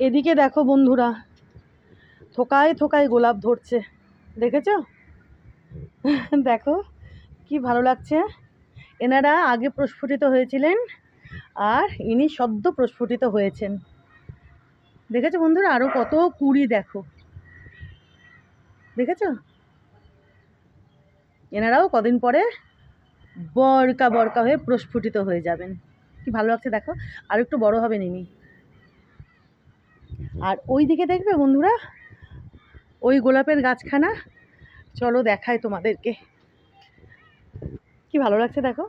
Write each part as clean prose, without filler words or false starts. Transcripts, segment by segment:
এদিকে দেখো বন্ধুরা, থোকায় থোকায় গোলাপ ধরছে, দেখেছো? দেখো কি ভালো লাগছে। এনারা আগে প্রস্ফুটিত হয়েছিলেন আর ইনি সদ্য প্রস্ফুটিত হয়েছেন। দেখেছো বন্ধুরা, আরো কত কুড়ি দেখো, দেখেছো? এনারাও কদিন পরে বরকা বরকা হয়ে প্রস্ফুটিত হয়ে যাবেন। কি ভালো লাগছে দেখো, আর একটু বড় হবে নিমি। আর ওই দিকে দেখবে বন্ধুরা, ওই গোলাপের গাছখানা, চলো দেখাই তোমাদেরকে। কি ভালো লাগছে দেখো,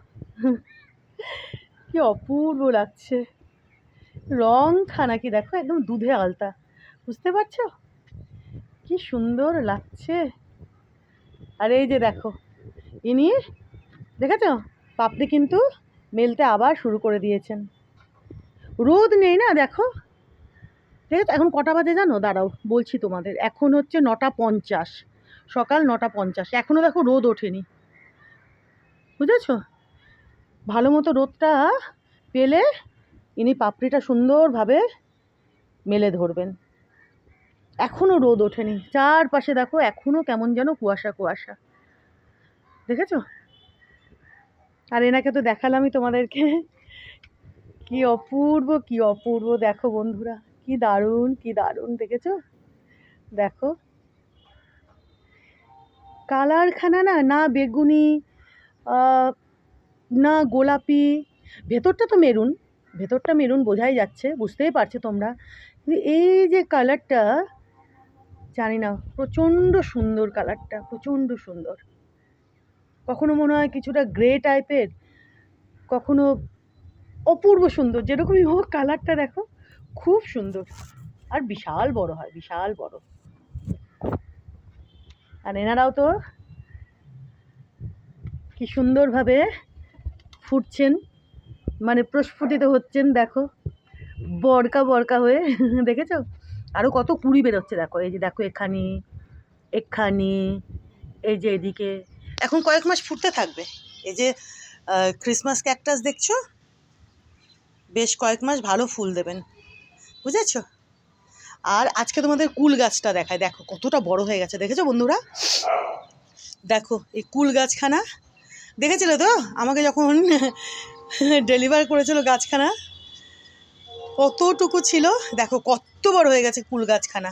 কি অপূর্ব লাগছে। রং খানা কি দেখো, একদম দুধে আলতা, বুঝতে পারছো কি সুন্দর লাগছে। আর এই যে দেখো, ইনি দেখেছো পাপড়ি কিন্তু মেলতে আবার শুরু করে দিয়েছেন। রোদ নেই না, দেখো ঠিক আছে। এখন কটা বাজে জানো? দাঁড়াও বলছি তোমাদের, এখন হচ্ছে 9:50, সকাল 9:50। এখনো দেখো রোদ ওঠেনি, বুঝেছো? ভালো মতো রোদটা পেলে ইনি পাপড়িটা সুন্দরভাবে মেলে ধরবেন। এখনো রোদ ওঠেনি, চারপাশে দেখো এখনো কেমন যেন কুয়াশা কুয়াশা, দেখেছো? আর এনাকে তো দেখালামই তোমাদেরকে, কি অপূর্ব কি অপূর্ব দেখো বন্ধুরা, কি দারুণ কি দারুণ, দেখেছো? দেখো কালারখানা না, না বেগুনি না গোলাপি, ভেতরটা তো মেরুন, ভেতরটা মেরুন বোঝাই যাচ্ছে, বুঝতেই পারছো তোমরা। কিন্তু এই যে কালারটা, জানি না, প্রচণ্ড সুন্দর কালারটা, প্রচণ্ড সুন্দর। কখনো মনে হয় কিছুটা গ্রে টাইপের, কখনো অপূর্ব সুন্দর, যেরকমই হোক কালারটা দেখো খুব সুন্দর। আর বিশাল বড় হয়, বিশাল বড়। আর এনারাও তো কি সুন্দরভাবে ফুটছেন, মানে প্রস্ফুটিত হচ্ছেন দেখো, বরকা বরকা হয়ে, দেখেছো? আরও কত কুড়ি বেরোচ্ছে দেখো, এই যে দেখো এখানে, এখানে, এই যে এদিকে। এখন কয়েক মাস ফুটতে থাকবে। এই যে ক্রিসমাস ক্যাকটাস দেখছো, বেশ কয়েক মাস ভালো ফুল দেবেন, বুঝেছো? আর আজকে তোমাদের কুল গাছটা দেখায়, দেখো কতটা বড় হয়ে গেছে, দেখেছো বন্ধুরা? দেখো এই কুল গাছখানা, দেখেছিলে তো আমাকে যখন ডেলিভার করেছিল গাছখানা, কতটুকু ছিল, দেখো কত বড় হয়ে গেছে কুল গাছখানা।